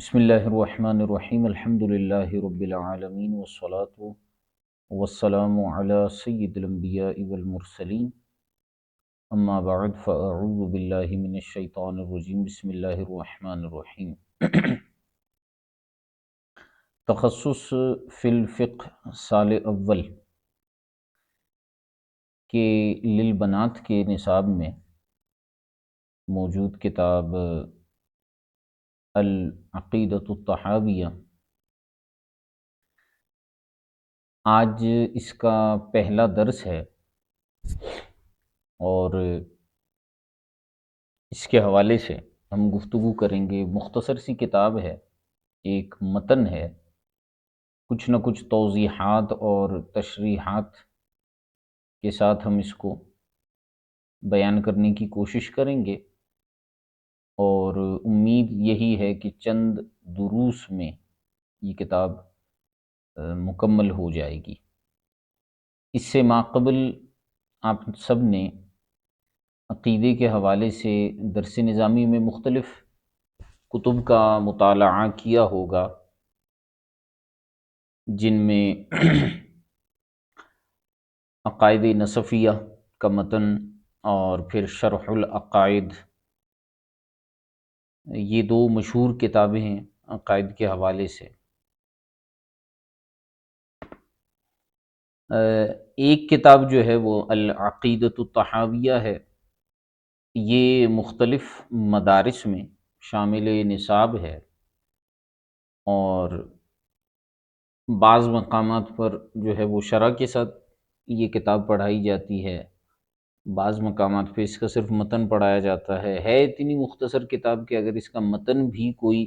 بسم اللہ الرحمن الرحیم الحمد للہ رب العالمین والصلاة والسلام علی سید الانبیاء والمرسلین اما بعد فاعوذ باللہ من الشیطان الرجیم بسم اللہ الرحمن الرحیم تخصص فی الفقہ سال اول کے للبنات کے نصاب میں موجود کتاب العقیدۃ الطحاویہ، آج اس کا پہلا درس ہے اور اس کے حوالے سے ہم گفتگو کریں گے۔ مختصر سی کتاب ہے، ایک متن ہے، کچھ نہ کچھ توضیحات اور تشریحات کے ساتھ ہم اس کو بیان کرنے کی کوشش کریں گے، اور امید یہی ہے کہ چند دروس میں یہ کتاب مکمل ہو جائے گی۔ اس سے ماقبل آپ سب نے عقیدے کے حوالے سے درس نظامی میں مختلف کتب کا مطالعہ کیا ہوگا، جن میں عقائد نصفیہ کا متن اور پھر شرح العقائد، یہ دو مشہور کتابیں ہیں عقائد کے حوالے سے۔ ایک کتاب جو ہے وہ العقیدۃ الطحاویہ ہے، یہ مختلف مدارس میں شامل نصاب ہے، اور بعض مقامات پر جو ہے وہ شرح کے ساتھ یہ کتاب پڑھائی جاتی ہے، بعض مقامات پہ اس کا صرف متن پڑھایا جاتا ہے اتنی مختصر کتاب کہ اگر اس کا متن بھی کوئی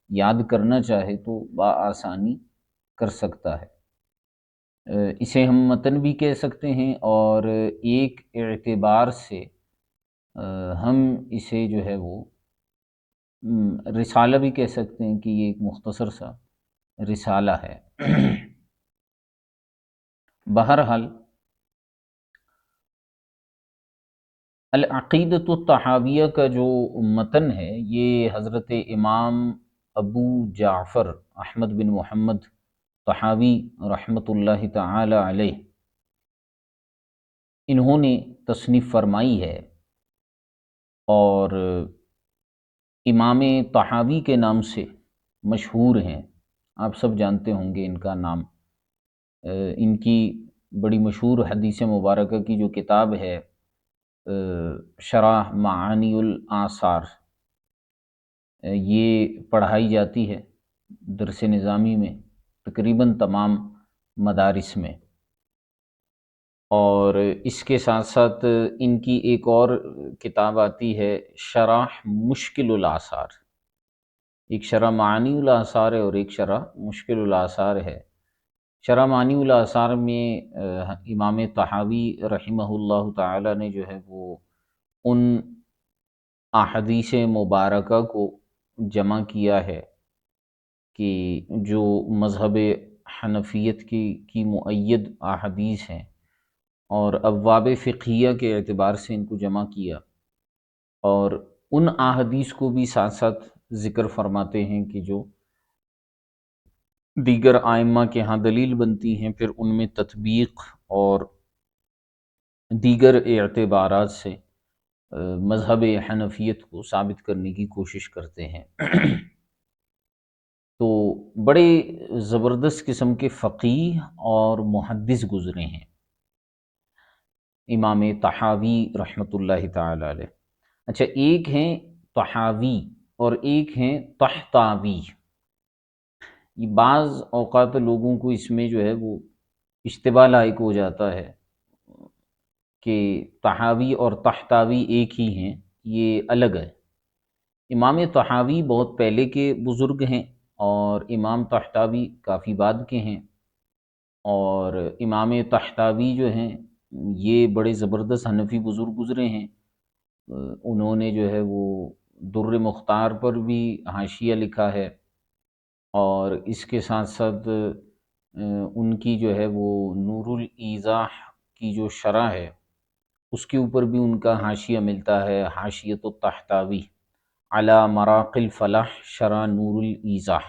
یاد کرنا چاہے تو بآسانی کر سکتا ہے۔ اسے ہم متن بھی کہہ سکتے ہیں، اور ایک اعتبار سے ہم اسے جو ہے وہ رسالہ بھی کہہ سکتے ہیں کہ یہ ایک مختصر سا رسالہ ہے۔ بہرحال العقیدۃ الطحاویہ کا جو متن ہے، یہ حضرت امام ابو جعفر احمد بن محمد طحاوی رحمۃ اللہ تعالی علیہ، انہوں نے تصنیف فرمائی ہے، اور امام طحاوی کے نام سے مشہور ہیں، آپ سب جانتے ہوں گے ان کا نام۔ ان کی بڑی مشہور حدیث مبارکہ کی جو کتاب ہے شرح معانی الآثار، یہ پڑھائی جاتی ہے درس نظامی میں تقریباً تمام مدارس میں، اور اس کے ساتھ ساتھ ان کی ایک اور کتاب آتی ہے شرح مشکل الآثار، ایک شرح معانی الآثار ہے اور ایک شرح مشکل الآثار ہے۔ شرح معانی الآثار میں امام طحاوی رحمہ اللہ تعالی نے جو ہے وہ ان احادیث مبارکہ کو جمع کیا ہے کہ جو مذہب حنفیت کی مؤید احادیث ہیں، اور ابواب فقہیہ کے اعتبار سے ان کو جمع کیا، اور ان احادیث کو بھی ساتھ ساتھ ذکر فرماتے ہیں کہ جو دیگر ائمہ کے ہاں دلیل بنتی ہیں، پھر ان میں تطبیق اور دیگر اعتبارات سے مذہب حنفیت کو ثابت کرنے کی کوشش کرتے ہیں۔ تو بڑے زبردست قسم کے فقیہ اور محدث گزرے ہیں امام طحاوی رحمۃ اللہ تعالی علیہ۔ اچھا، ایک ہیں طحاوی اور ایک ہیں طحطاوی۔ یہ بعض اوقات لوگوں کو اس میں جو ہے وہ اشتباہ لاحق ہو جاتا ہے کہ طحاوی اور طحطاوی ایک ہی ہیں، یہ الگ ہے۔ امام طحاوی بہت پہلے کے بزرگ ہیں، اور امام طحطاوی کافی بعد کے ہیں، اور امام طحطاوی جو ہیں یہ بڑے زبردست حنفی بزرگ گزرے ہیں۔ انہوں نے جو ہے وہ در مختار پر بھی حاشیہ لکھا ہے، اور اس کے ساتھ ساتھ ان کی جو ہے وہ نور الایضاح کی جو شرح ہے اس کے اوپر بھی ان کا حاشیہ ملتا ہے، حاشیۃ الطحطاوی۔ علی مراق الفلاح شرح نور الایضاح،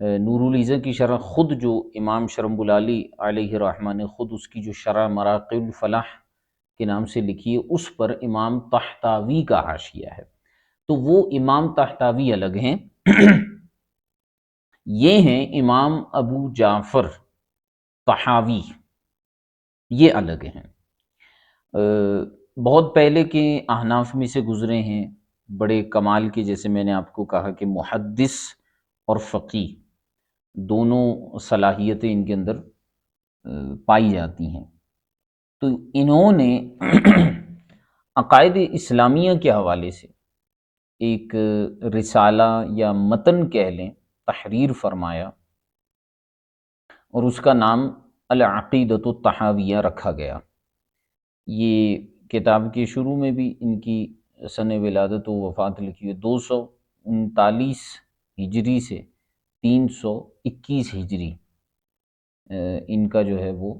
نور الایضاح کی شرح خود جو امام شرم العلی علیہ الرحمہ نے خود اس کی جو شرح مراق الفلاح کے نام سے لکھی ہے، اس پر امام طحطاوی کا حاشیہ ہے۔ تو وہ امام طحطاوی الگ ہیں، یہ ہیں امام ابو جعفر طحاوی، یہ الگ ہیں۔ بہت پہلے کے احناف میں سے گزرے ہیں، بڑے کمال کے، جیسے میں نے آپ کو کہا کہ محدث اور فقیہ دونوں صلاحیتیں ان کے اندر پائی جاتی ہیں۔ تو انہوں نے عقائد اسلامیہ کے حوالے سے ایک رسالہ یا متن کہہ لیں تحریر فرمایا، اور اس کا نام العقیدۃ الطحاویہ رکھا گیا۔ یہ کتاب کے شروع میں بھی ان کی سن ولادت و وفات لکھی ہے، 239 ہجری سے 321 ہجری ان کا جو ہے وہ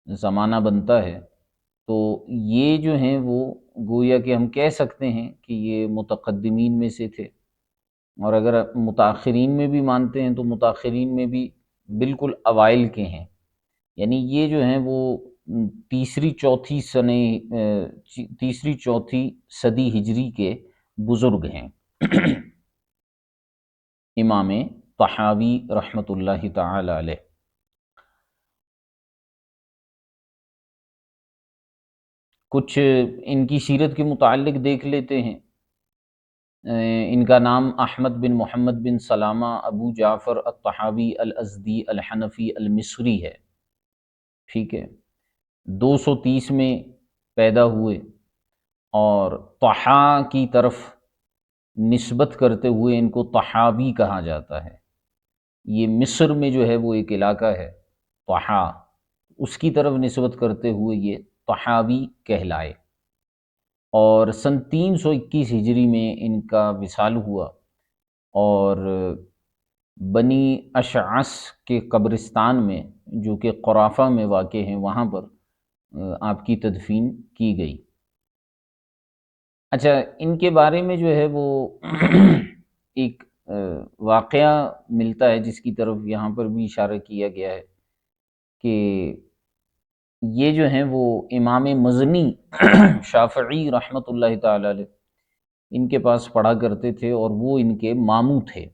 زمانہ بنتا ہے۔ تو یہ جو ہیں وہ گویا کہ ہم کہہ سکتے ہیں کہ یہ متقدمین میں سے تھے، اور اگر متاخرین میں بھی مانتے ہیں تو متاخرین میں بھی بالکل اوائل کے ہیں، یعنی یہ جو ہیں وہ تیسری چوتھی صدی ہجری کے بزرگ ہیں، امام طحاوی رحمۃ اللہ تعالی علیہ۔ کچھ ان کی سیرت کے متعلق دیکھ لیتے ہیں۔ ان کا نام احمد بن محمد بن سلامہ ابو جعفر الطحاوی الازدی الحنفی المصری ہے، ٹھیک ہے۔ 230 میں پیدا ہوئے، اور طحا کی طرف نسبت کرتے ہوئے ان کو طحاوی کہا جاتا ہے۔ یہ مصر میں جو ہے وہ ایک علاقہ ہے طحا، اس کی طرف نسبت کرتے ہوئے یہ طحاوی کہلائے، اور سن 321 ہجری میں ان کا وصال ہوا، اور بنی اشعث کے قبرستان میں جو کہ قرافہ میں واقع ہیں وہاں پر آپ کی تدفین کی گئی۔ اچھا، ان کے بارے میں جو ہے وہ ایک واقعہ ملتا ہے جس کی طرف یہاں پر بھی اشارہ کیا گیا ہے کہ یہ جو ہیں وہ امام مزنی شافعی رحمۃ اللہ تعالی علیہ ان کے پاس پڑھا کرتے تھے، اور وہ ان کے ماموں تھے،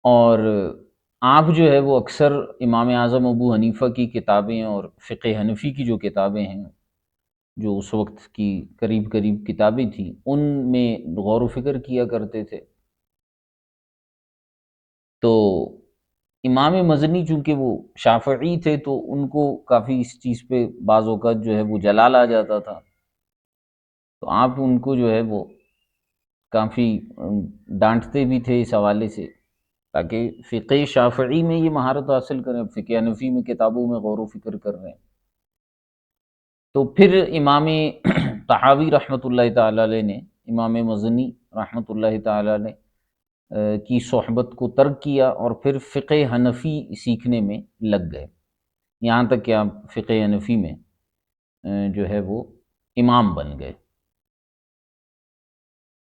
اور آپ جو ہے وہ اکثر امام اعظم ابو حنیفہ کی کتابیں اور فقہ حنفی کی جو کتابیں ہیں، جو اس وقت کی قریب قریب کتابیں تھیں، ان میں غور و فکر کیا کرتے تھے۔ تو امام مزنی چونکہ وہ شافعی تھے تو ان کو کافی اس چیز پہ بعض اوقات جو ہے وہ جلال آ جاتا تھا، تو آپ ان کو جو ہے وہ کافی ڈانٹتے بھی تھے اس حوالے سے، تاکہ فقہ شافعی میں یہ مہارت حاصل کریں، فقہ حنفی میں کتابوں میں غور و فکر کر رہے ہیں۔ تو پھر امام طحاوی رحمۃ اللہ تعالی علیہ نے امام مزنی رحمۃ اللہ تعالی علیہ کی صحبت کو ترک کیا، اور پھر فقہ حنفی سیکھنے میں لگ گئے، یہاں تک کہ آپ فقہ حنفی میں جو ہے وہ امام بن گئے،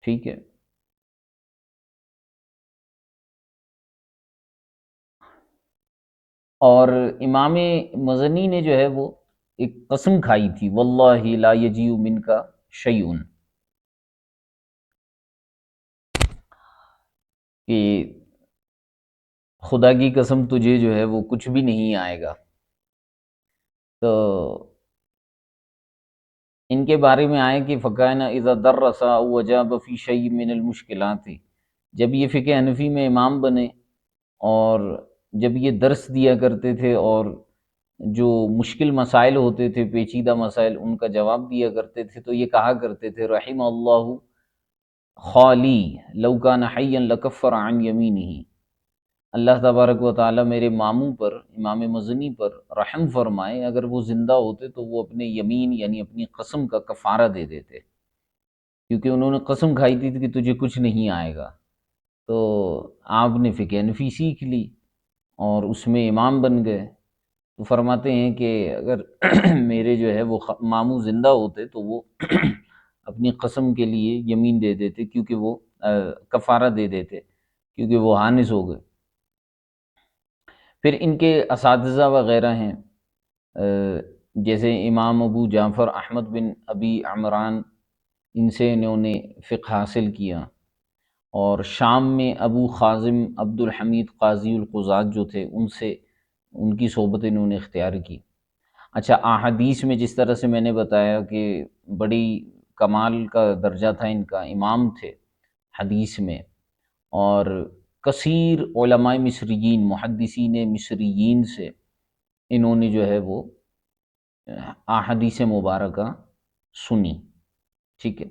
ٹھیک ہے۔ اور امام مزنی نے جو ہے وہ ایک قسم کھائی تھی، واللہ لا یجیء منک شیء، کہ خدا کی قسم تجھے جو ہے وہ کچھ بھی نہیں آئے گا۔ تو ان کے بارے میں آئے کہ فَكَانَ إِذَا دَرَّسَ أَوْ وَجَابَ فِي شَيْءٍ مِّنَ الْمُشْكِلَاتِ، جب یہ فقہ حنفی میں امام بنے اور جب یہ درس دیا کرتے تھے اور جو مشکل مسائل ہوتے تھے، پیچیدہ مسائل، ان کا جواب دیا کرتے تھے، تو یہ کہا کرتے تھے رحم اللہ خالی لو کان حیا لکفر عن یمینہ، اللہ تبارک و تعالیٰ میرے ماموں پر، امام مزنی پر رحم فرمائے، اگر وہ زندہ ہوتے تو وہ اپنے یمین یعنی اپنی قسم کا کفارہ دے دیتے، کیونکہ انہوں نے قسم کھائی تھی کہ تجھے کچھ نہیں آئے گا۔ تو آپ نے فقہ حنفی سیکھ لی اور اس میں امام بن گئے۔ تو فرماتے ہیں کہ اگر میرے جو ہے وہ ماموں زندہ ہوتے تو وہ اپنی قسم کے لیے یمین دے دیتے کیونکہ وہ کفارہ دے دیتے کیونکہ وہ حانث ہو گئے۔ پھر ان کے اساتذہ وغیرہ ہیں، جیسے امام ابو جعفر احمد بن ابی عمران، ان سے انہوں نے فقہ حاصل کیا، اور شام میں ابو خازم عبد الحمید قاضی القضات جو تھے ان سے ان کی صحبت انہوں نے اختیار کی۔ اچھا، احادیث میں جس طرح سے میں نے بتایا کہ بڑی کمال کا درجہ تھا ان کا، امام تھے حدیث میں، اور کثیر علماء مصریین محدثین مصریین سے انہوں نے جو ہے وہ احادیث مبارکہ سنی، ٹھیک ہے۔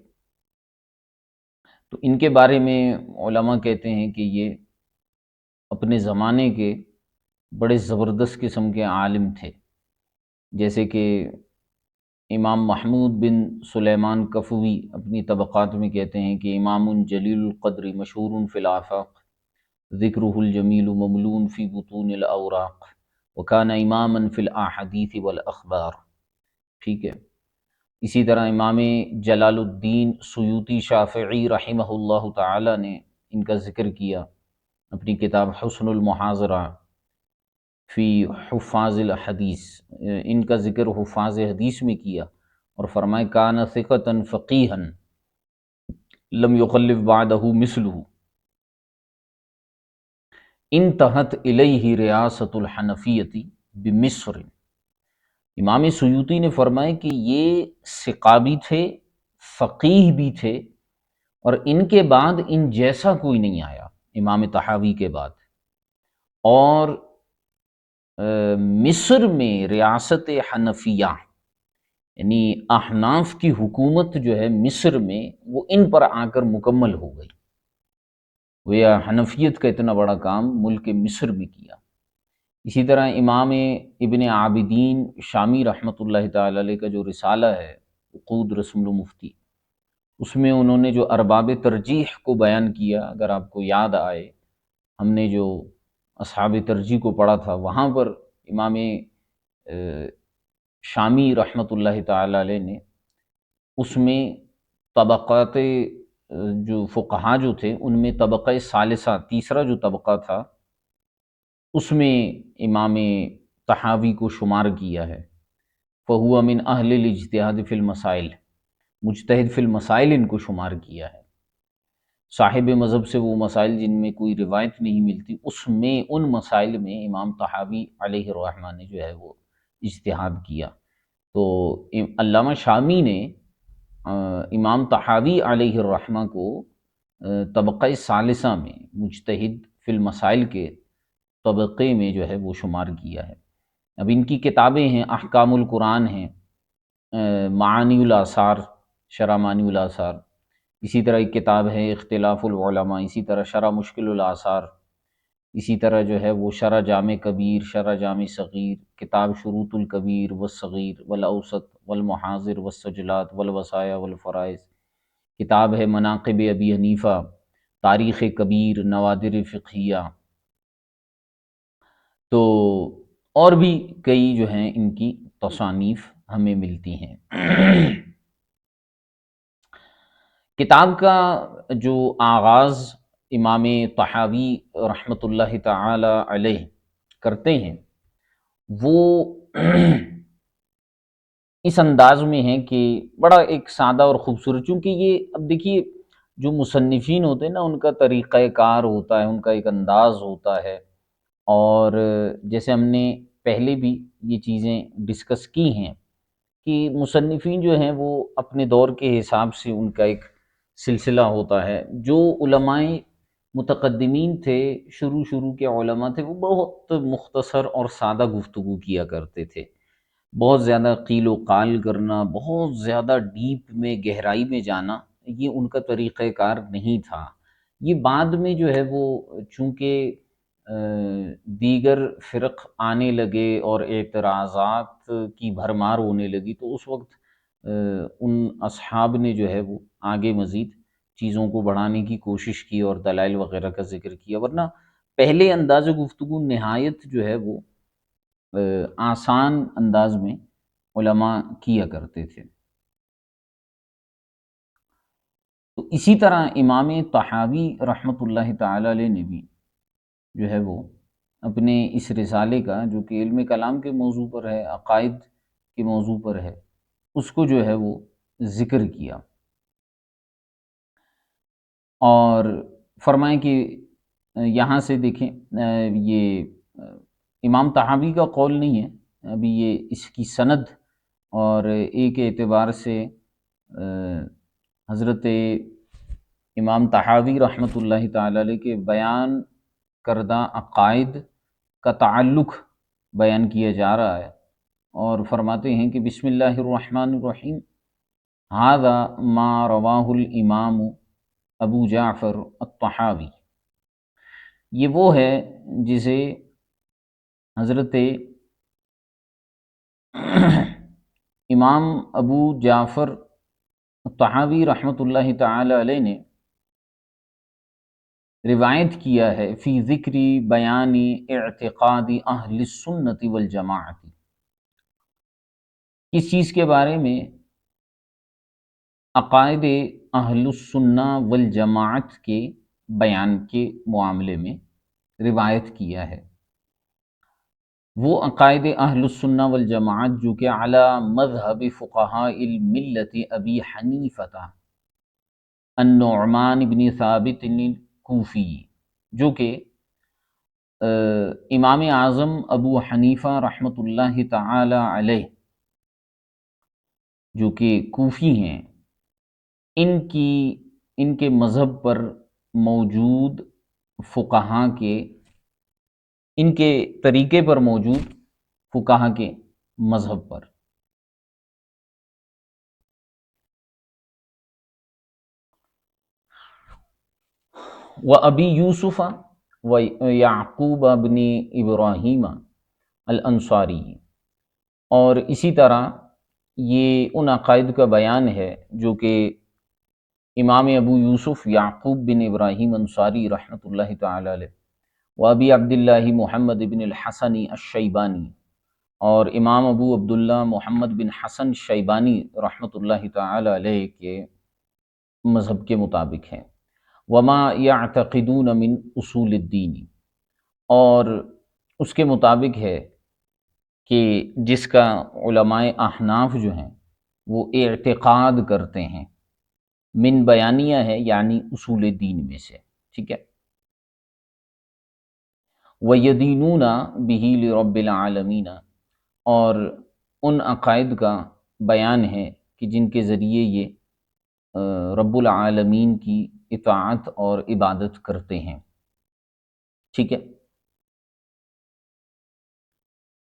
تو ان کے بارے میں علماء کہتے ہیں کہ یہ اپنے زمانے کے بڑے زبردست قسم کے عالم تھے، جیسے کہ امام محمود بن سلیمان کفوی اپنی طبقات میں کہتے ہیں کہ امام جلیل القدر مشہور فی الآفاق، ذکرہ الجمیل مملون فی بطون الاوراق، وکان اماما فی الاحادیث والاخبار، ٹھیک ہے۔ اسی طرح امام جلال الدین سیوطی شافعی رحمہ اللہ تعالی نے ان کا ذکر کیا اپنی کتاب حسن المحاضرہ فی حفاظ الحدیث، ان کا ذکر حفاظ حدیث میں کیا اور فرمائے کان ثقۃ فقیہا لم یخلف بعدہ مثلہ، انتہت الیہ ریاست الحنفیۃ بمصر۔ امام سیوطی نے فرمایا کہ یہ ثقہ بھی تھے، فقیہ بھی تھے، اور ان کے بعد ان جیسا کوئی نہیں آیا امام طحاوی کے بعد، اور مصر میں ریاست حنفیہ یعنی احناف کی حکومت جو ہے مصر میں وہ ان پر آ کر مکمل ہو گئی، وہ حنفیت کا اتنا بڑا کام ملک مصر میں کیا۔ اسی طرح امام ابن عابدین شامی رحمۃ اللہ تعالی علیہ کا جو رسالہ ہے عقود رسم المفتی، اس میں انہوں نے جو ارباب ترجیح کو بیان کیا، اگر آپ کو یاد آئے ہم نے جو اصحاب ترجیح کو پڑھا تھا، وہاں پر امام شامی رحمۃ اللہ تعالی علیہ نے اس میں طبقات جو فقہا جو تھے ان میں طبقہ ثالثہ تیسرا جو طبقہ تھا اس میں امام طحاوی کو شمار کیا ہے، فہو من اہل الاجتہاد فی المسائل، مجتہد فی المسائل ان کو شمار کیا ہے، صاحب مذہب سے وہ مسائل جن میں کوئی روایت نہیں ملتی، اس میں ان مسائل میں امام طحاوی علیہ الرحمہ نے جو ہے وہ اجتہاد کیا۔ تو علامہ شامی نے امام طحاوی علیہ الرحمہ کو طبقہ ثالثہ میں مجتہد فی المسائل کے طبقے میں جو ہے وہ شمار کیا ہے۔ اب ان کی کتابیں ہیں، احکام القرآن ہیں، معانی الاثار، شرح معانی الاثار، اسی طرح ایک کتاب ہے اختلاف العلماء، اسی طرح شرح مشکل الاثار، اسی طرح جو ہے وہ شرح جامع کبیر، شرح جامع صغیر، کتاب شروط الکبیر والصغیر والاوسط والمحاضر والسجلات والوصایا والفرائض، کتاب ہے مناقب ابی حنیفہ، تاریخ کبیر، نوادر فقہیہ، تو اور بھی کئی جو ہیں ان کی تصانیف ہمیں ملتی ہیں۔ کتاب کا جو آغاز امام طحاوی رحمۃ اللہ تعالی علیہ کرتے ہیں وہ اس انداز میں ہے کہ بڑا ایک سادہ اور خوبصورت، چونکہ یہ اب دیکھیے جو مصنفین ہوتے ہیں نا ان کا طریقہ کار ہوتا ہے، ان کا ایک انداز ہوتا ہے، اور جیسے ہم نے پہلے بھی یہ چیزیں ڈسکس کی ہیں کہ مصنفین جو ہیں وہ اپنے دور کے حساب سے ان کا ایک سلسلہ ہوتا ہے۔ جو علماء متقدمین تھے، شروع کے علماء تھے، وہ بہت مختصر اور سادہ گفتگو کیا کرتے تھے، بہت زیادہ قیل و قال کرنا، بہت زیادہ ڈیپ میں گہرائی میں جانا، یہ ان کا طریقہ کار نہیں تھا۔ یہ بعد میں جو ہے وہ چونکہ دیگر فرق آنے لگے اور اعتراضات کی بھرمار ہونے لگی، تو اس وقت ان اصحاب نے جو ہے وہ آگے مزید چیزوں کو بڑھانے کی کوشش کی اور دلائل وغیرہ کا ذکر کیا، ورنہ پہلے انداز گفتگو نہایت جو ہے وہ آسان انداز میں علماء کیا کرتے تھے۔ تو اسی طرح امام طحاوی رحمۃ اللہ تعالی علیہ نے بھی جو ہے وہ اپنے اس رسالے کا، جو کہ علم کلام کے موضوع پر ہے، عقائد کے موضوع پر ہے، اس کو جو ہے وہ ذکر کیا اور فرمائیں کہ یہاں سے دیکھیں یہ امام طحاوی کا قول نہیں ہے، ابھی یہ اس کی سند اور ایک اعتبار سے حضرت امام طحاوی رحمۃ اللہ تعالی علیہ کے بیان کردہ عقائد کا تعلق بیان کیا جا رہا ہے، اور فرماتے ہیں کہ بسم اللہ الرحمن الرحیم ھذا ما رواہ الامام ابو جعفر الطحاوی، یہ وہ ہے جسے حضرت امام ابو جعفر الطحاوی رحمۃ اللہ تعالی علیہ نے روایت کیا ہے فی ذکر بیان اعتقاد اہل السنت والجماعت، اس چیز کے بارے میں عقائد اہل السنہ والجماعت کے بیان کے معاملے میں روایت کیا ہے، وہ عقائد اہل السنہ والجماعت جو کہ علی مذہب فقہاء الملت ابی حنیفہ النعمان بن ثابت الکوفی، جو کہ امام اعظم ابو حنیفہ رحمۃ اللہ تعالی علیہ جو کہ کوفی ہیں، ان کے مذہب پر موجود فقہاء کے، ان کے طریقے پر موجود فقہاء کے مذہب پر۔ وَأَبِي یوسف وَیعقوب بن ابراہیم الانصاری، اور اسی طرح یہ ان عقائد کا بیان ہے جو کہ امام ابو یوسف یعقوب بن ابراہیم انصاری رحمۃ اللہ تعالی علیہ، وابی عبداللہ محمد بن الحسن الشیبانی، اور امام ابو عبداللہ محمد بن حسن شیبانی رحمۃ اللہ تعالی علیہ کے مذہب کے مطابق ہیں۔ وما یعتقدون من اصول الدین، اور اس کے مطابق ہے کہ جس کا علماء احناف جو ہیں وہ اعتقاد کرتے ہیں، من بیانیہ ہے یعنی اصول دین میں سے، ٹھیک ہے۔ وَيَدِينُونَ بِهِ لِرَبِّ الْعَالَمِينَ، اور ان عقائد کا بیان ہے کہ جن کے ذریعے یہ رب العالمین کی اطاعت اور عبادت کرتے ہیں، ٹھیک ہے۔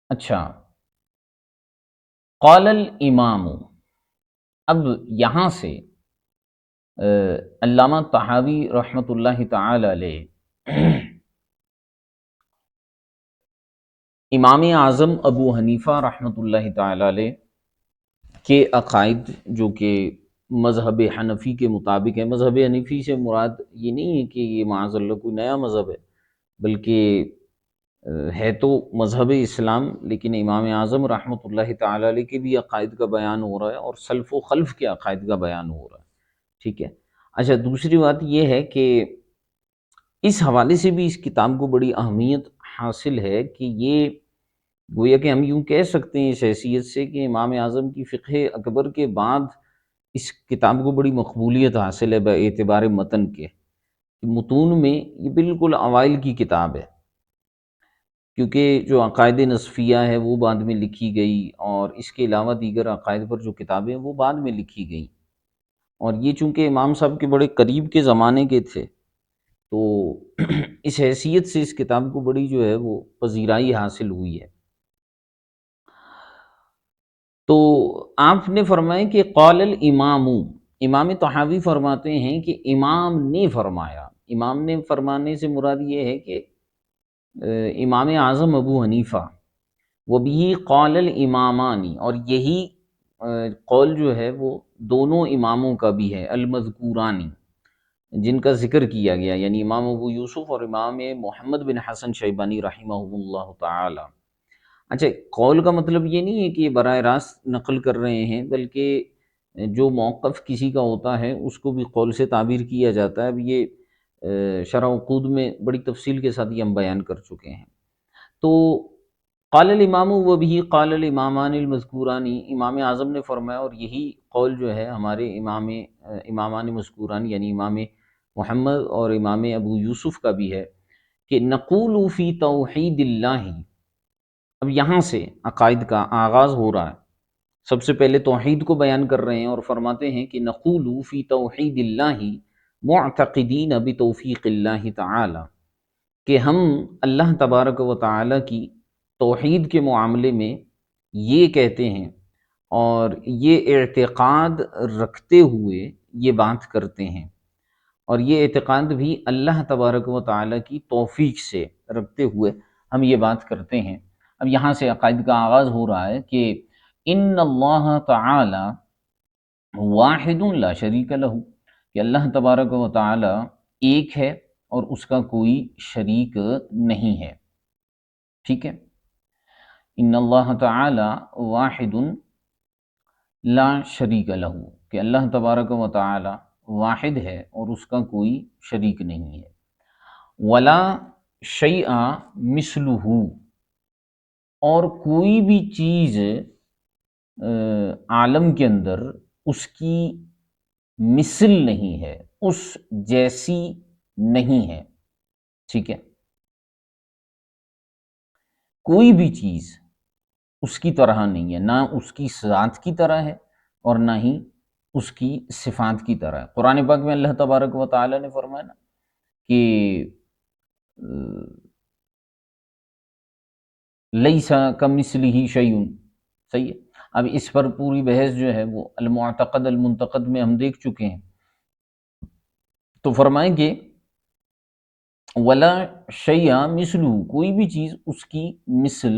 اچھا، قال الامام، اب یہاں سے علامہ طحاوی رحمۃ اللہ تعالی علیہ امام اعظم ابو حنیفہ رحمۃ اللہ تعالی علیہ کے عقائد جو کہ مذہب حنفی کے مطابق ہے، مذہب حنفی سے مراد یہ نہیں ہے کہ یہ معاذ اللہ کوئی نیا مذہب ہے، بلکہ ہے تو مذہب اسلام، لیکن امام اعظم رحمۃ اللہ تعالی علیہ کے بھی عقائد کا بیان ہو رہا ہے اور سلف و خلف کے عقائد کا بیان ہو رہا ہے، ٹھیک ہے۔ اچھا، دوسری بات یہ ہے کہ اس حوالے سے بھی اس کتاب کو بڑی اہمیت حاصل ہے کہ یہ گویا کہ ہم یوں کہہ سکتے ہیں اس حیثیت سے کہ امام اعظم کی فقہ اکبر کے بعد اس کتاب کو بڑی مقبولیت حاصل ہے باعتبار متن کے، متون میں یہ بالکل اوائل کی کتاب ہے، کیونکہ جو عقائد نصفیہ ہے وہ بعد میں لکھی گئی، اور اس کے علاوہ دیگر عقائد پر جو کتابیں وہ بعد میں لکھی گئیں، اور یہ چونکہ امام صاحب کے بڑے قریب کے زمانے کے تھے تو اس حیثیت سے اس کتاب کو بڑی جو ہے وہ پذیرائی حاصل ہوئی ہے۔ تو آپ نے فرمایا کہ قال الامام، امام طحاوی فرماتے ہیں کہ امام نے فرمایا، امام نے فرمانے سے مراد یہ ہے کہ امام اعظم ابو حنیفہ، وبہ قال الامامان، اور یہی قول جو ہے وہ دونوں اماموں کا بھی ہے، المذکورانی، جن کا ذکر کیا گیا، یعنی امام ابو یوسف اور امام محمد بن حسن شیبانی رحمہ اللہ تعالی۔ اچھا، قول کا مطلب یہ نہیں ہے کہ یہ براہ راست نقل کر رہے ہیں، بلکہ جو موقف کسی کا ہوتا ہے اس کو بھی قول سے تعبیر کیا جاتا ہے۔ اب یہ شرح عقود میں بڑی تفصیل کے ساتھ یہ ہم بیان کر چکے ہیں۔ تو قال الامام و بھی قال الامامان المذکورانی، امام اعظم نے فرمایا، اور یہی قول جو ہے ہمارے امامان مذکوران یعنی امام محمد اور امام ابو یوسف کا بھی ہے، کہ نقول فی توحید اللہ۔ اب یہاں سے عقائد کا آغاز ہو رہا ہے، سب سے پہلے توحید کو بیان کر رہے ہیں اور فرماتے ہیں کہ نقول فی توحید اللہ معتقدین بتوفیق اللہ تعالی، کہ ہم اللہ تبارک و تعالی کی توحید کے معاملے میں یہ کہتے ہیں اور یہ اعتقاد رکھتے ہوئے یہ بات کرتے ہیں، اور یہ اعتقاد بھی اللہ تبارک و تعالی کی توفیق سے رکھتے ہوئے ہم یہ بات کرتے ہیں۔ اب یہاں سے عقائد کا آغاز ہو رہا ہے کہ ان اللہ تعالی واحد لا شریک لہ، کہ اللہ تبارک و تعالی ایک ہے اور اس کا کوئی شریک نہیں ہے۔ ٹھیک ہے، ان اللہ تعالی واحد لا شریک لہ، کہ اللہ تبارک و تعالی واحد ہے اور اس کا کوئی شریک نہیں ہے۔ ولا شیء مثلہ، اور کوئی بھی چیز عالم کے اندر اس کی مثل نہیں ہے، اس جیسی نہیں ہے۔ ٹھیک ہے، کوئی بھی چیز اس کی طرح نہیں ہے، نہ اس کی ذات کی طرح ہے اور نہ ہی اس کی صفات کی طرح ہے۔ قرآن پاک میں اللہ تبارک و تعالی نے فرمایا نا کہ لیس کمثلہ شیء، صحیح ہے۔ اب اس پر پوری بحث جو ہے وہ المعتقد المنتقد میں ہم دیکھ چکے ہیں۔ تو فرمائیں کہ ولا شیء مثلہ، کوئی بھی چیز اس کی مثل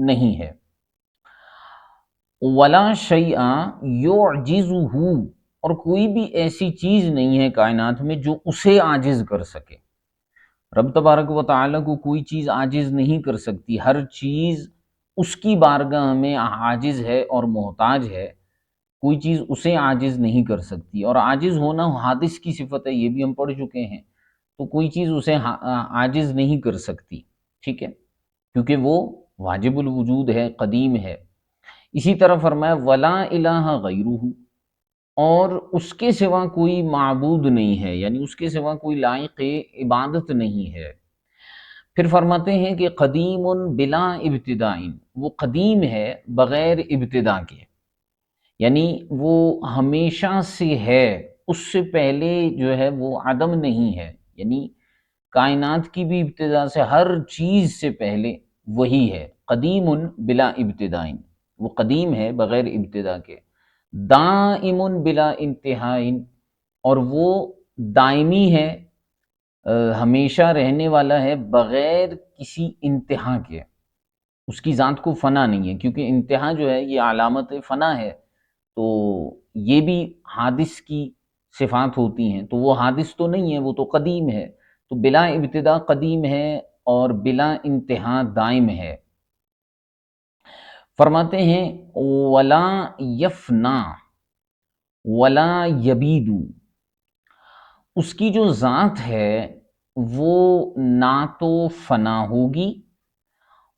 نہیں ہے۔ ولا شیء یعجزہ، اور کوئی بھی ایسی چیز نہیں ہے کائنات میں جو اسے عاجز کر سکے۔ رب تبارک و تعالیٰ کو کوئی چیز عاجز نہیں کر سکتی، ہر چیز اس کی بارگاہ میں عاجز ہے اور محتاج ہے، کوئی چیز اسے عاجز نہیں کر سکتی۔ اور عاجز ہونا حادث کی صفت ہے، یہ بھی ہم پڑھ چکے ہیں، تو کوئی چیز اسے عاجز نہیں کر سکتی۔ ٹھیک ہے، کیونکہ وہ واجب الوجود ہے، قدیم ہے۔ اسی طرح فرمایا ولا الہ غیرہ، اور اس کے سوا کوئی معبود نہیں ہے، یعنی اس کے سوا کوئی لائق عبادت نہیں ہے۔ پھر فرماتے ہیں کہ قدیم بلا ابتداء، وہ قدیم ہے بغیر ابتدا کے، یعنی وہ ہمیشہ سے ہے، اس سے پہلے جو ہے وہ عدم نہیں ہے، یعنی کائنات کی بھی ابتدا سے، ہر چیز سے پہلے وہی ہے۔ قدیم بلا ابتداء، وہ قدیم ہے بغیر ابتدا کے۔ دائم بلا انتہاء، اور وہ دائمی ہے، ہمیشہ رہنے والا ہے بغیر کسی انتہا کے، اس کی ذات کو فنا نہیں ہے، کیونکہ انتہا جو ہے یہ علامت فنا ہے، تو یہ بھی حادث کی صفات ہوتی ہیں، تو وہ حادث تو نہیں ہے، وہ تو قدیم ہے۔ تو بلا ابتدا قدیم ہے اور بلا انتہا دائم ہے۔ فرماتے ہیں ولا یفنا ولا یبید، اس کی جو ذات ہے وہ نہ تو فنا ہوگی،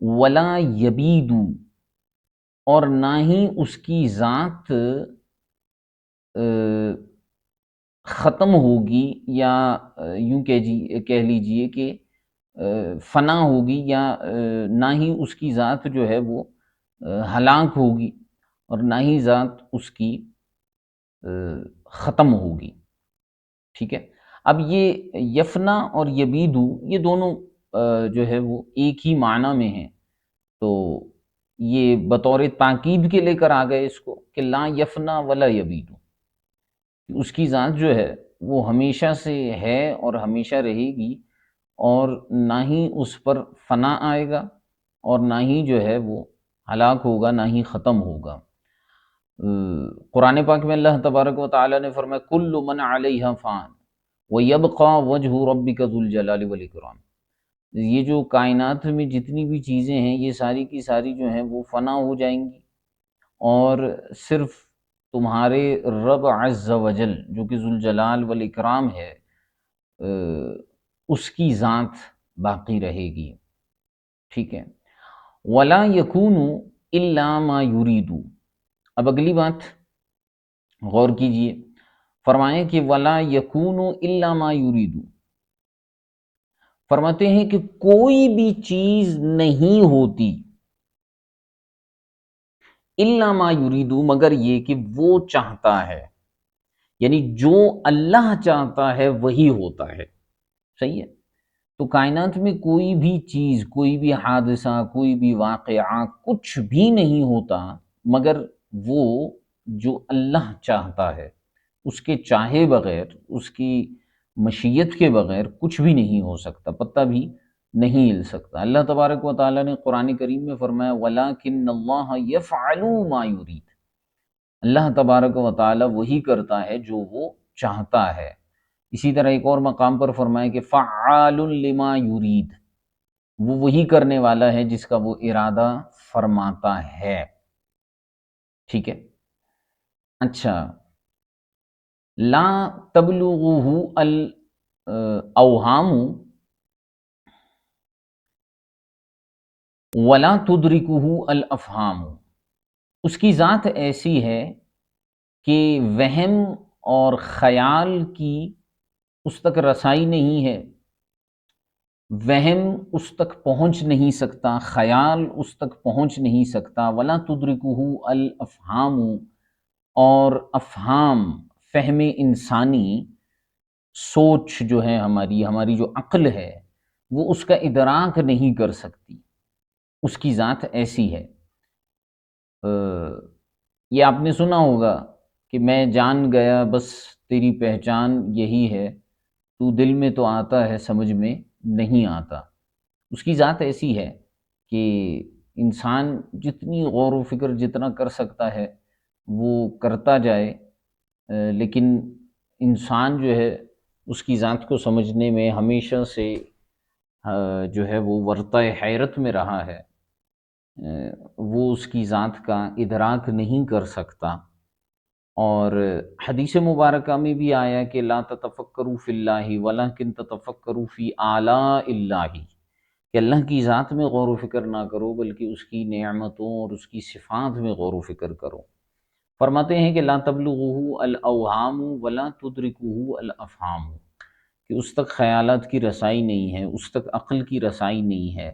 ولا یبید، اور نہ ہی اس کی ذات ختم ہوگی، یا یوں کہہ لیجئے کہ فنا ہوگی، یا نہ ہی اس کی ذات جو ہے وہ ہلاک ہوگی، اور نہ ہی ذات اس کی ختم ہوگی۔ ٹھیک ہے، اب یہ یفنا اور یبیدو یہ دونوں جو ہے وہ ایک ہی معنی میں ہیں، تو یہ بطور تاکید کے لے کر آ گئے اس کو کہ لا یفنا ولا یبیدو، اس کی ذات جو ہے وہ ہمیشہ سے ہے اور ہمیشہ رہے گی، اور نہ ہی اس پر فنا آئے گا اور نہ ہی جو ہے وہ ہلاک ہوگا، نہ ہی ختم ہوگا۔ قرآن پاک میں اللہ تبارک و تعالی نے فرمایا کل من علیہا فان ویبقى وجہ ربک ذو الجلال والاکرام، یہ جو کائنات میں جتنی بھی چیزیں ہیں یہ ساری کی ساری جو ہیں وہ فنا ہو جائیں گی، اور صرف تمہارے رب عز وجل جو کہ ذوالجلال والاکرام ہے اس کی ذات باقی رہے گی، ٹھیک ہے۔ ولا یکون الا ما یرید، اب اگلی بات غور کیجئے، فرمائیں کہ ولا یکون الا ما یرید، فرماتے ہیں کہ کوئی بھی چیز نہیں ہوتی الا ما یرید، مگر یہ کہ وہ چاہتا ہے، یعنی جو اللہ چاہتا ہے وہی ہوتا ہے، صحیح ہے۔ تو کائنات میں کوئی بھی چیز، کوئی بھی حادثہ، کوئی بھی واقعہ، کچھ بھی نہیں ہوتا مگر وہ جو اللہ چاہتا ہے، اس کے چاہے بغیر، اس کی مشیت کے بغیر کچھ بھی نہیں ہو سکتا، پتہ بھی نہیں ہل سکتا۔ اللہ تبارک و تعالیٰ نے قرآن کریم میں فرمایا وَلَٰكِنَّ اللَّهَ يَفْعَلُ مَا يُرِيدُ، اللہ تبارک و تعالیٰ وہی کرتا ہے جو وہ چاہتا ہے۔ اسی طرح ایک اور مقام پر فرمایا کہ فعال لما یرید، وہ وہی کرنے والا ہے جس کا وہ ارادہ فرماتا ہے، ٹھیک ہے۔ اچھا، لا تبلغہ الاوہام ولا تدرکہ الافہام، اس کی ذات ایسی ہے کہ وہم اور خیال کی اس تک رسائی نہیں ہے، وہم اس تک پہنچ نہیں سکتا، خیال اس تک پہنچ نہیں سکتا، ولا تدرکہ الافہام، اور افہام، فہم انسانی، سوچ جو ہے ہماری جو عقل ہے وہ اس کا ادراک نہیں کر سکتی، اس کی ذات ایسی ہے۔ یہ آپ نے سنا ہوگا کہ میں جان گیا بس تیری پہچان یہی ہے، تو دل میں تو آتا ہے سمجھ میں نہیں آتا۔ اس کی ذات ایسی ہے کہ انسان جتنی غور و فکر جتنا کر سکتا ہے وہ کرتا جائے، لیکن انسان جو ہے اس کی ذات کو سمجھنے میں ہمیشہ سے جو ہے وہ ورطہ حیرت میں رہا ہے، وہ اس کی ذات کا ادراک نہیں کر سکتا۔ اور حدیث مبارکہ میں بھی آیا کہ لا تتفکروا فی اللہ ولکن تتفکروا فی آلاء اللہ، کہ اللہ کی ذات میں غور و فکر نہ کرو بلکہ اس کی نعمتوں اور اس کی صفات میں غور و فکر کرو۔ فرماتے ہیں کہ لا تبلغہ الاوہام ولا تدرکہ الافہام، کہ اس تک خیالات کی رسائی نہیں ہے، اس تک عقل کی رسائی نہیں ہے۔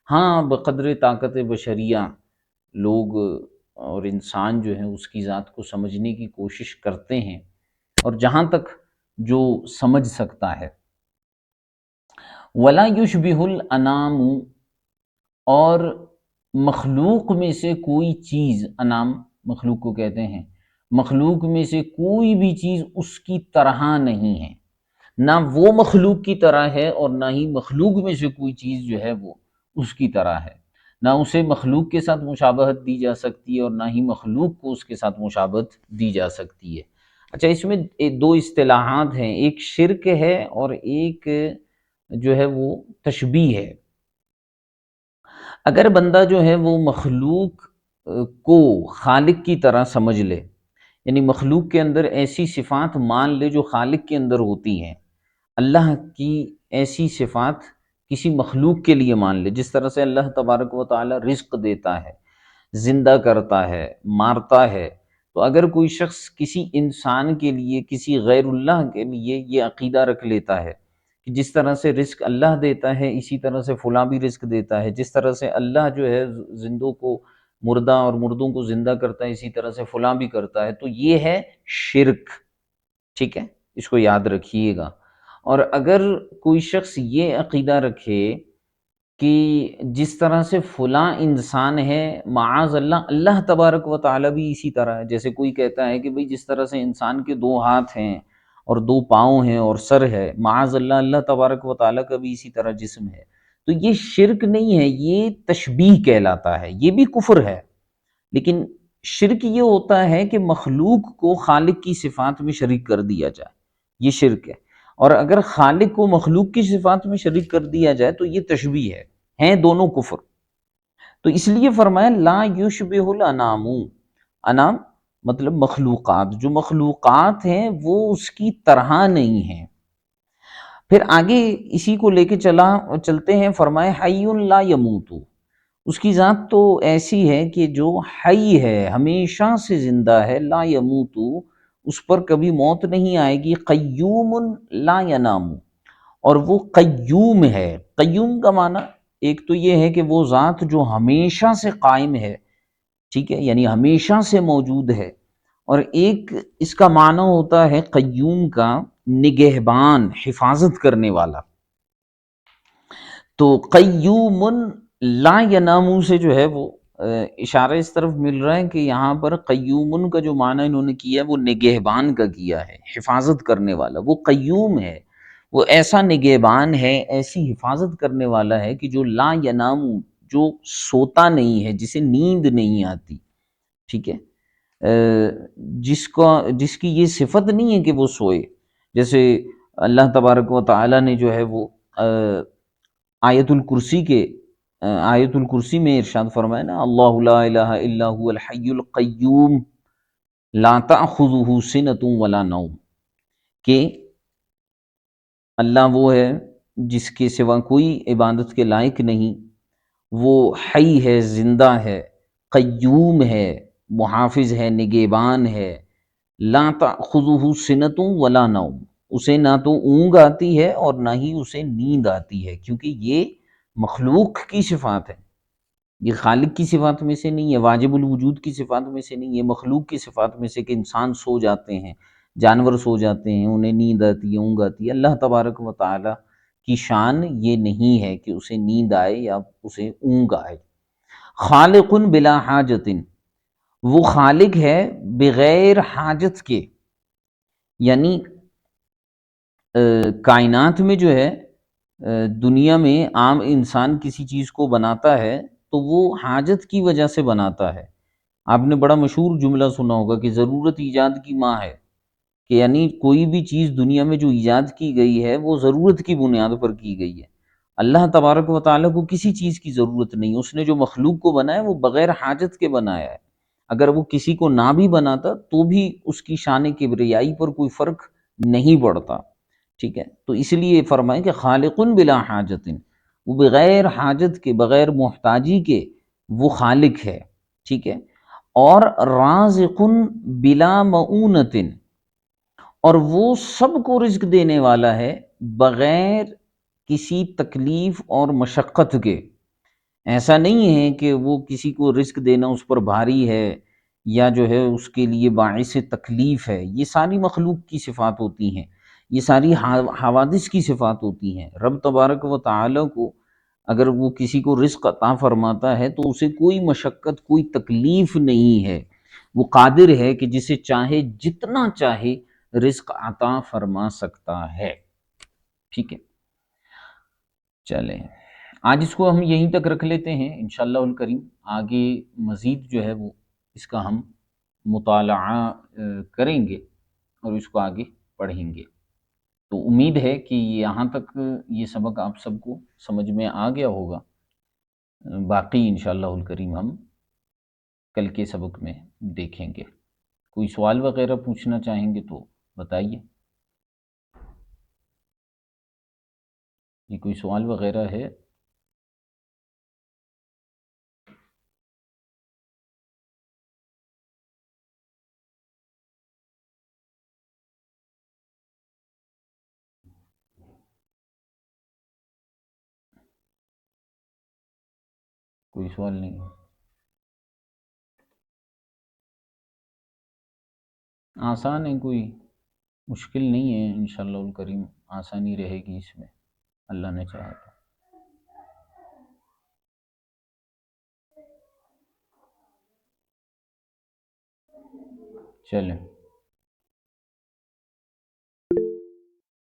ہاں، بقدر طاقت بشریہ لوگ اور انسان جو ہیں اس کی ذات کو سمجھنے کی کوشش کرتے ہیں، اور جہاں تک جو سمجھ سکتا ہے۔ ولا یشبہ الانام، اور مخلوق میں سے کوئی چیز، انام مخلوق کو کہتے ہیں، مخلوق میں سے کوئی بھی چیز اس کی طرح نہیں ہے، نہ وہ مخلوق کی طرح ہے اور نہ ہی مخلوق میں سے کوئی چیز جو ہے وہ اس کی طرح ہے، نہ اسے مخلوق کے ساتھ مشابہت دی جا سکتی ہے اور نہ ہی مخلوق کو اس کے ساتھ مشابہت دی جا سکتی ہے۔ اچھا، اس میں دو اصطلاحات ہیں، ایک شرک ہے اور ایک جو ہے وہ تشبیہ ہے۔ اگر بندہ جو ہے وہ مخلوق کو خالق کی طرح سمجھ لے، یعنی مخلوق کے اندر ایسی صفات مان لے جو خالق کے اندر ہوتی ہیں، اللہ کی ایسی صفات کسی مخلوق کے لیے مان لے، جس طرح سے اللہ تبارک و تعالی رزق دیتا ہے، زندہ کرتا ہے، مارتا ہے، تو اگر کوئی شخص کسی انسان کے لیے، کسی غیر اللہ کے لیے یہ عقیدہ رکھ لیتا ہے کہ جس طرح سے رزق اللہ دیتا ہے اسی طرح سے فلاں بھی رزق دیتا ہے، جس طرح سے اللہ جو ہے زندوں کو مردہ اور مردوں کو زندہ کرتا ہے اسی طرح سے فلاں بھی کرتا ہے، تو یہ ہے شرک، ٹھیک ہے، اس کو یاد رکھیے گا۔ اور اگر کوئی شخص یہ عقیدہ رکھے کہ جس طرح سے فلاں انسان ہے معاذ اللہ اللہ تبارک و تعالیٰ بھی اسی طرح ہے، جیسے کوئی کہتا ہے کہ بھئی جس طرح سے انسان کے دو ہاتھ ہیں اور دو پاؤں ہیں اور سر ہے، معاذ اللہ اللہ تبارک و تعالیٰ کا بھی اسی طرح جسم ہے، تو یہ شرک نہیں ہے، یہ تشبیہ کہلاتا ہے، یہ بھی کفر ہے۔ لیکن شرک یہ ہوتا ہے کہ مخلوق کو خالق کی صفات میں شریک کر دیا جائے، یہ شرک ہے۔ اور اگر خالق کو مخلوق کی صفات میں شریک کر دیا جائے تو یہ تشبیہ ہے، ہیں دونوں کفر۔ تو اس لیے فرمایا لا یشبہ الانام، انام مطلب مخلوقات، جو مخلوقات ہیں وہ اس کی طرح نہیں ہیں۔ پھر آگے اسی کو لے کے چلتے ہیں، فرمائے حی لا یموت، اس کی ذات تو ایسی ہے کہ جو حی ہے، ہمیشہ سے زندہ ہے، لا یموت، اس پر کبھی موت نہیں آئے گی، قیوم لا ینام، اور وہ قیوم ہے۔ قیوم کا معنی ایک تو یہ ہے کہ وہ ذات جو ہمیشہ سے قائم ہے، ٹھیک ہے، یعنی ہمیشہ سے موجود ہے، اور ایک اس کا معنی ہوتا ہے قیوم کا نگہبان، حفاظت کرنے والا۔ تو قیوم لا ینامو سے جو ہے وہ اشارہ اس طرف مل رہا ہے کہ یہاں پر قیومن کا جو معنی انہوں نے کیا ہے وہ نگہبان کا کیا ہے، حفاظت کرنے والا۔ وہ قیوم ہے، وہ ایسا نگہبان ہے، ایسی حفاظت کرنے والا ہے کہ جو لا ینامو، جو سوتا نہیں ہے، جسے نیند نہیں آتی، ٹھیک ہے، جس کی یہ صفت نہیں ہے کہ وہ سوئے۔ جیسے اللہ تبارک و تعالی نے جو ہے وہ آیت الکرسی میں ارشاد فرمایا نا، اللہ لا الہ الا هو الحی القیوم لا تأخذہ سنۃ ولا نوم، کہ اللہ وہ ہے جس کے سوا کوئی عبادت کے لائق نہیں، وہ حی ہے، زندہ ہے، قیوم ہے، محافظ ہے، نگہبان ہے، لا تأخذہ سنۃ ولا نوم، اسے نہ تو اونگ آتی ہے اور نہ ہی اسے نیند آتی ہے، کیونکہ یہ مخلوق کی صفات ہے، یہ خالق کی صفات میں سے نہیں ہے، واجب الوجود کی صفات میں سے نہیں ہے، مخلوق کی صفات میں سے، کہ انسان سو جاتے ہیں، جانور سو جاتے ہیں، انہیں نیند آتی ہے، اونگ آتی ہے۔ اللہ تبارک و تعالی کی شان یہ نہیں ہے کہ اسے نیند آئے یا اسے اونگ آئے۔ خالق بلا حاجت، وہ خالق ہے بغیر حاجت کے، یعنی کائنات میں جو ہے، دنیا میں عام انسان کسی چیز کو بناتا ہے تو وہ حاجت کی وجہ سے بناتا ہے۔ آپ نے بڑا مشہور جملہ سنا ہوگا کہ ضرورت ایجاد کی ماں ہے، کہ یعنی کوئی بھی چیز دنیا میں جو ایجاد کی گئی ہے وہ ضرورت کی بنیاد پر کی گئی ہے۔ اللہ تبارک و تعالیٰ کو کسی چیز کی ضرورت نہیں، اس نے جو مخلوق کو بنایا وہ بغیر حاجت کے بنایا ہے۔ اگر وہ کسی کو نہ بھی بناتا تو بھی اس کی شان کبریائی پر کوئی فرق نہیں پڑتا، ٹھیک ہے۔ تو اس لیے فرمائیں کہ خالق بلا حاجت، وہ بغیر حاجت کے، بغیر محتاجی کے وہ خالق ہے، ٹھیک ہے۔ اور رازق بلا معونت، اور وہ سب کو رزق دینے والا ہے بغیر کسی تکلیف اور مشقت کے۔ ایسا نہیں ہے کہ وہ کسی کو رزق دینا اس پر بھاری ہے یا جو ہے اس کے لیے باعث تکلیف ہے، یہ ساری مخلوق کی صفات ہوتی ہیں، یہ ساری حوادث کی صفات ہوتی ہیں۔ رب تبارک و تعالی کو اگر وہ کسی کو رزق عطا فرماتا ہے تو اسے کوئی مشقت، کوئی تکلیف نہیں ہے، وہ قادر ہے کہ جسے چاہے جتنا چاہے رزق عطا فرما سکتا ہے، ٹھیک ہے۔ چلیں آج اس کو ہم یہیں تک رکھ لیتے ہیں، انشاءاللہ الکریم آگے مزید جو ہے وہ اس کا ہم مطالعہ کریں گے اور اس کو آگے پڑھیں گے۔ تو امید ہے کہ یہاں تک یہ سبق آپ سب کو سمجھ میں آ گیا ہوگا، باقی انشاءاللہ الکریم ہم کل کے سبق میں دیکھیں گے۔ کوئی سوال وغیرہ پوچھنا چاہیں گے تو بتائیے، یہ کوئی سوال وغیرہ ہے؟ کوئی سوال نہیں ہے؟ آسان ہے، کوئی مشکل نہیں ہے، انشاءاللہ الکریم آسانی رہے گی اس میں، اللہ نے چاہا تو۔ چلیں